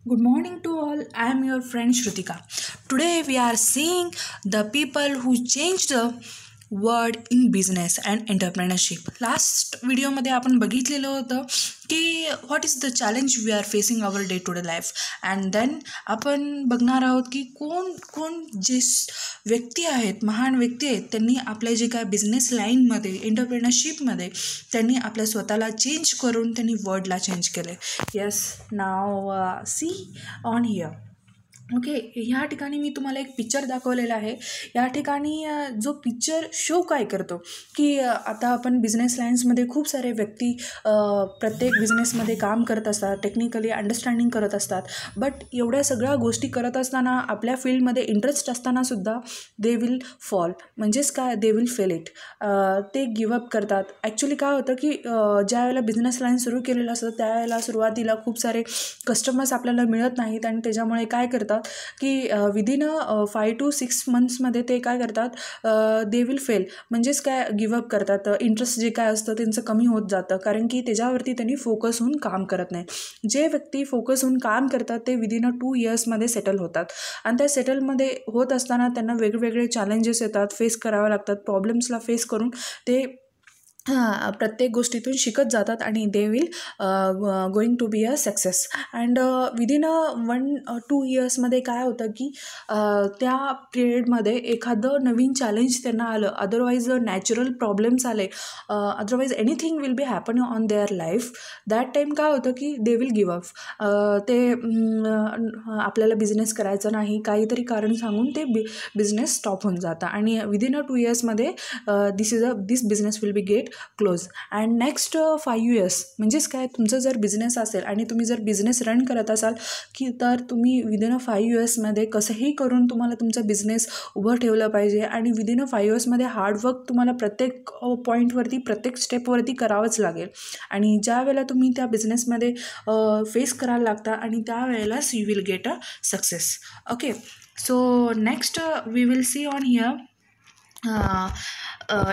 Good morning to all. I am your friend Shrutika. Today we are seeing the people who changed the world in business and entrepreneurship. Last व्हिडिओमध्ये आपण बघितलेलं होतं की what is the challenge we are facing our day to day life. And then आपण बघणार आहोत की कोण कोण जे व्यक्ती आहेत, महान व्यक्ती आहेत, त्यांनी आपल्या जे काय बिझनेस लाईनमध्ये एंटरप्रेनरशिपमध्ये त्यांनी आपल्या स्वतःला चेंज करून त्यांनी वर्डला चेंज केले. Yes, now see on here. Okay, ह्या ठिकाणी मी तुम्हाला एक पिक्चर दाखवलेला आहे. या ठिकाणी जो पिक्चर शो काय करतो की आता आपण बिझनेस लाईन्समध्ये खूप सारे व्यक्ती प्रत्येक बिझनेसमध्ये काम करत असतात, टेक्निकली अंडरस्टँडिंग करत असतात. बट एवढ्या सगळ्या गोष्टी करत असताना, आपल्या फील्डमध्ये इंटरेस्ट असतानासुद्धा दे विल फॉल. म्हणजेच काय, दे विल फेल इट. ते गिवअप करतात. ॲक्च्युली काय होतं की ज्या वेळेला बिझनेस लाईन सुरू केलेलं असतं त्यावेळेला सुरुवातीला खूप सारे कस्टमर्स आपल्याला मिळत नाहीत आणि त्याच्यामुळे काय करतात की विदिन 5 to 6 मंथ्समध्ये ते काय करतात, दे विल फेल. म्हणजेच काय, गिवअप करतात. इंटरेस्ट जे काय असतं त्यांचं कमी होत जातं, कारण की त्याच्यावरती त्यांनी फोकस होऊन काम करत नाही. जे व्यक्ती फोकस होऊन काम करतात ते विदिन 2 yearsमध्ये सेटल होतात. आणि त्या सेटलमध्ये होत असताना त्यांना वेगवेगळे चॅलेंजेस येतात, फेस करावे लागतात. प्रॉब्लेम्सला फेस करून ते प्रत्येक गोष्टीतून शिकत जातात आणि they will going to be a success. And within 1-2 yearsमध्ये काय होतं की त्या पिरियडमध्ये एखादं नवीन चॅलेंज त्यांना आलं, अदरवाईज नॅचरल प्रॉब्लेम्स आले, otherwise anything will be happen on their life. That time काय होतं की दे विल गिव अप. ते आपल्याला बिझनेस करायचं नाही, काहीतरी कारण सांगून ते बिझनेस स्टॉप होऊन जातं आणि विदिन 2 yearsमध्ये this business will be get close. And next 5 years म्हणजेच काय, तुमचं जर बिझनेस असेल आणि तुम्ही जर बिझनेस रन करत असाल की तर तुम्ही विदिन 5 yearsमध्ये कसंही करून तुम्हाला तुमचा बिझनेस उभं ठेवलं पाहिजे. आणि विदिन 5 yearsमध्ये हार्डवर्क तुम्हाला प्रत्येक पॉईंटवरती, प्रत्येक स्टेपवरती करावंच लागेल. आणि ज्या वेळेला तुम्ही त्या बिझनेसमध्ये फेस करायला लागता आणि त्यावेळेलाच you will get a success. Okay, so next we will see on here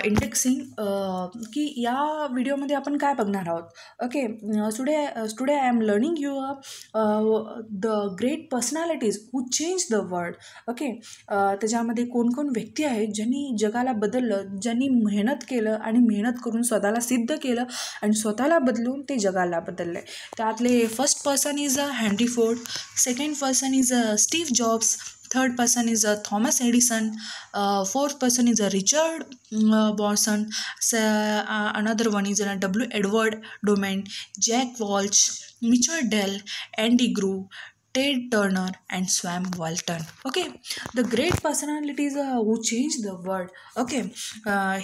indexing की या व्हिडिओमध्ये आपण काय बघणार आहोत. Okay, today I am learning you the great personalities who change the world. Okay, त्याच्यामध्ये कोण व्यक्ती आहेत ज्यांनी जगाला बदललं, ज्यांनी मेहनत केलं आणि मेहनत करून स्वतःला सिद्ध केलं आणि स्वतःला बदलून ते जगाला बदललं आहे. त्यातले first person is Henry Ford, second person is Steve jobs, third person is Thomas Edison, fourth person is Richard Branson, another one is W. Edward Drummond, Jack Welch, Mitchell Dell, Andy Grove, Ted Turner and Sam Walton. Okay, the great personalities who changed the world. Okay,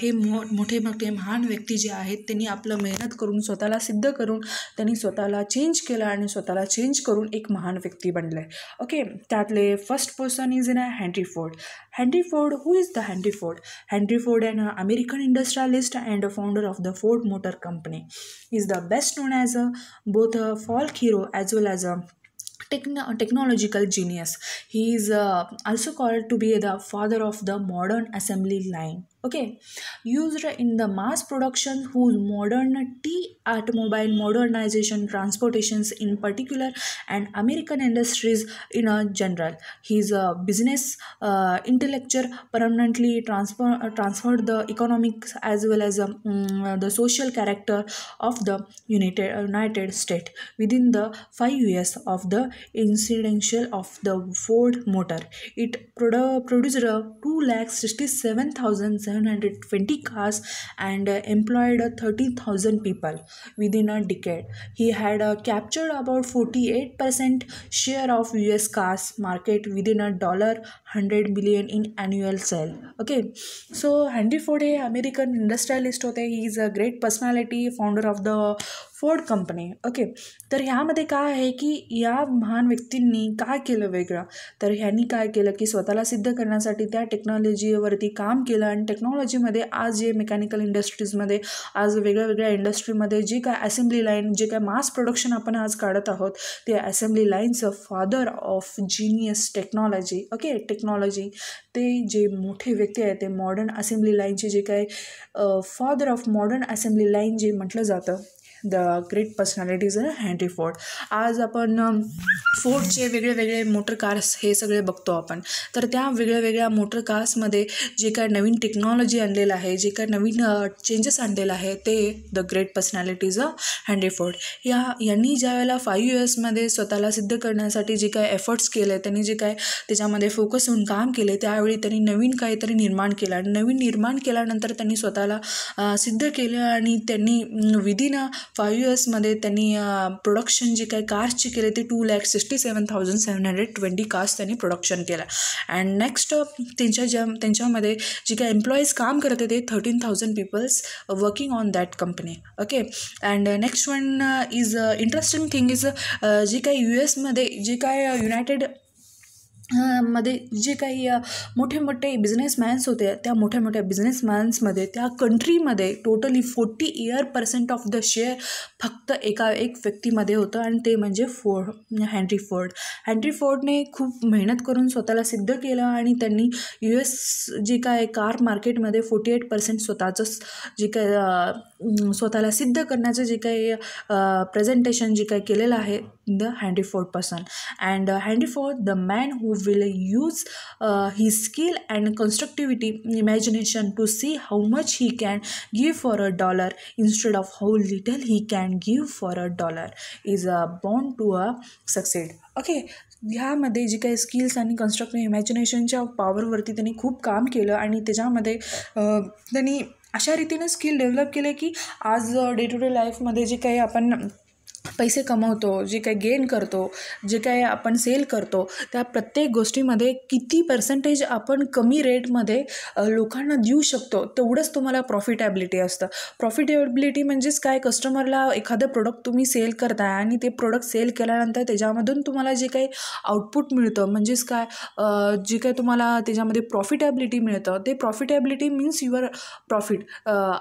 हे मोठे महान व्यक्ती जे आहेत त्यांनी आपलं मेहनत करून स्वतःला सिद्ध करून त्यांनी स्वतःला चेंज केलं आणि स्वतःला चेंज करून एक महान व्यक्ती बनले. ओके, त्यातले first person is Henry Ford. Henry Ford, who is the Henry Ford? Henry Ford an American industrialist and a founder of the Ford Motor Company. He is the best known as both a folk hero as well as a technological genius. He is also called to be the father of the modern assembly line. Okay, used in the mass production whose modern automobile modernization, transportations in particular, and American industries in a general. His business intellectual permanently transferred the economics as well as the social character of the United States within the 5 years of the incidential of the Ford Motor. It produced 2,67,720 cars and employed 30,000 people within a decade. He had captured about 48% share of US cars market within $100 billion in annual sale. Okay, so Henry Ford हे American industrialist होते. He is a great personality, founder of the Ford company. Okay, तर ह्यामध्ये काय आहे की या महान व्यक्तींनी काय केलं वेगळं, तर ह्यांनी काय केलं की स्वतःला सिद्ध करण्यासाठी त्या टेक्नॉलॉजीवरती काम केलं. आणि टेक्नॉलॉजीमध्ये आज जे मेकॅनिकल इंडस्ट्रीजमध्ये, आज वेगळ्या इंडस्ट्रीमध्ये जे काय असेंब्ली लाईन, जे काय मास प्रोडक्शन आपण आज काढत आहोत, ते असेंब्ली लाईनचं father of genius technology. Okay, technology, ते जे मोठे व्यक्ती आहेत ते मॉडर्न असेंब्ली लाईनचे जे काय father of modern assembly line जे म्हटलं जातं, the great personalities Henry Ford. आज आपण फोर्डचे वेगळे वेगळे मोटर कार्स हे सगळे बघतो आपण. तर त्या वेगळ्या वेगळ्या मोटर कार्समध्ये जे काय नवीन टेक्नॉलॉजी आणलेलं आहे, जे काय नवीन चेंजेस आणलेलं आहे, ते the great personalities Henry Ford यांनी ज्या वेळेला 5 इयर्समध्ये स्वतःला सिद्ध करण्यासाठी जे काय एफर्ट्स केले, त्यांनी जे काय त्याच्यामध्ये फोकस होऊन काम केले, त्यावेळी त्यांनी नवीन काहीतरी निर्माण केलं आणि नवीन निर्माण केल्यानंतर त्यांनी स्वतःला सिद्ध केलं आणि त्यांनी विदिन 5 इयर्समध्ये त्यांनी प्रोडक्शन जे काही कार्सचे केले ते 2,67,720 कार्स त्यांनी प्रोडक्शन केलं. अँड नेक्स्ट त्यांच्यामध्ये जे काही एम्प्लॉईज काम करत होते 13,000 peoples working on that company. Okay. And next one is interesting thing is जे काही US मध्ये जे काय युनायटेड मध्ये जे काही मोठे मोठे बिझनेसमॅन्स होते, त्या मोठ्या मोठ्या बिझनेसमॅन्समध्ये त्या कंट्रीमध्ये टोटली 40% ऑफ द शेअर फक्त एक व्यक्तीमध्ये होतं आणि ते म्हणजे हेनरी फोर्ड. हेनरी फोर्डने खूप मेहनत करून स्वतःला सिद्ध केलं आणि त्यांनी US जे काय कार मार्केटमध्ये 48% स्वतःचं जे काय स्वतःला सिद्ध करण्याचं जे काही प्रेझेंटेशन जे काही केलेलं आहे the Henry Ford person. And Henry Ford the man who will use his skill and constructivity imagination to see how much he can give for $1 instead of how little he can give for $1 is bound to succeed. Okay. ह्यामध्ये जी काही skills आणि constructive इमॅजिनेशनच्या पॉवरवरती त्यांनी खूप काम केलं आणि त्याच्यामध्ये त्यांनी अशा रीतीने स्किल डेव्हलप केले की आज डे टू डे लाईफमध्ये जे काही आपण पैसे कमवतो, जे काही गेन करतो, जे काही आपण सेल करतो, त्या प्रत्येक गोष्टीमध्ये किती पर्सेंटेज आपण कमी रेटमध्ये लोकांना देऊ शकतो तेवढंच तुम्हाला प्रॉफिटेबिलिटी असतं. प्रॉफिटेबिलिटी म्हणजेच काय, कस्टमरला एखादं प्रोडक्ट तुम्ही सेल करताय आणि ते प्रोडक्ट सेल केल्यानंतर त्याच्यामधून तुम्हाला जे काही आउटपुट मिळतं म्हणजेच काय, जे काही तुम्हाला त्याच्यामध्ये प्रॉफिटेबिलिटी मिळतं, ते प्रॉफिटेबिलिटी मीन्स युअर प्रॉफिट.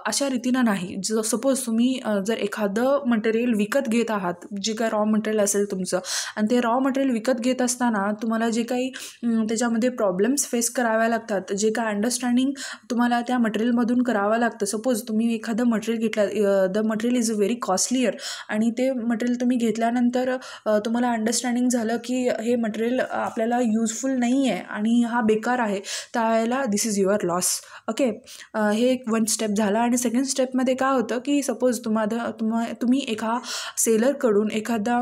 अशा रीतीनं नाही. सपोज तुम्ही जर एखादं मटेरियल विकत घेत आहात, जे काही रॉ मटेरियल असेल तुमचं, आणि ते रॉ मटेरियल विकत घेत असताना तुम्हाला जे काही त्याच्यामध्ये प्रॉब्लेम्स फेस कराव्या लागतात, जे काय अंडरस्टँडिंग तुम्हाला त्या मटेरियलमधून करावं लागतं. सपोज तुम्ही एखादं मटेरियल घेतलं, the material is very costlier आणि ते मटेरियल तुम्ही घेतल्यानंतर तुम्हाला अंडरस्टँडिंग झालं की हे मटेरियल आपल्याला युजफुल नाही आहे आणि हा बेकार आहे, त्यावेळेला दिस इज युअर लॉस. ओके. हे एक वन स्टेप झाला. आणि सेकंड स्टेपमध्ये काय होतं की सपोज तुम्ही एका सेलरकडून एखादा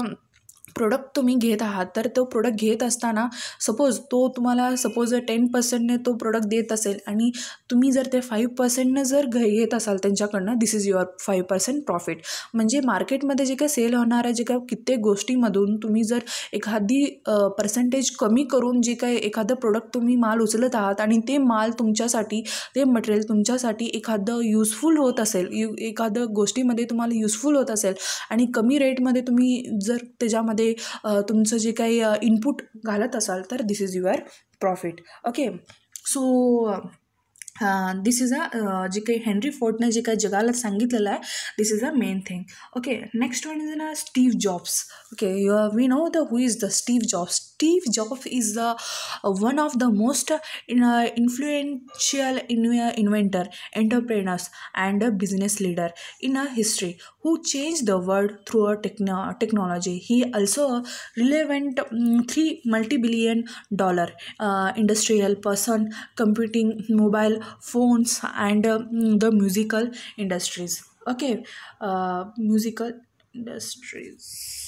प्रोडक्ट तुम्ही घेत आहात, तर तो प्रोडक्ट घेत असताना सपोज 10%ने तो प्रोडक्ट देत असेल आणि तुम्ही जर ते 5%ने जर घेत असाल त्यांच्याकडनं, दिस इज युअर 5% प्रॉफिट. म्हणजे मार्केटमध्ये जे काही सेल होणाऱ्या जे काही कित्येक गोष्टीमधून तुम्ही जर एखादी पर्सेंटेज कमी करून जे काही एखादं प्रोडक्ट तुम्ही माल उचलत आहात आणि ते माल तुमच्यासाठी, ते मटेरियल तुमच्यासाठी एखादं युजफुल होत असेल, एखादं गोष्टीमध्ये तुम्हाला युजफुल होत असेल आणि कमी रेटमध्ये तुम्ही जर त्याच्यामध्ये तुमचं जे काही इनपुट घालत असाल, तर this is your profit. Okay. So this is जे काही हेनरी फोर्डने जे काही जगाला सांगितलेलं आहे, this is a main thing. Okay. Next one is ना Steve Jobs. Okay. We know who is the Steve Jobs. Steve Jobs is one of the most influential inventor, entrepreneurs, and a business leader in history who changed the world through a technology. He also a relevant $3 multi-billion industrial person, computing, mobile phones, and the musical industries. Okay, musical industries.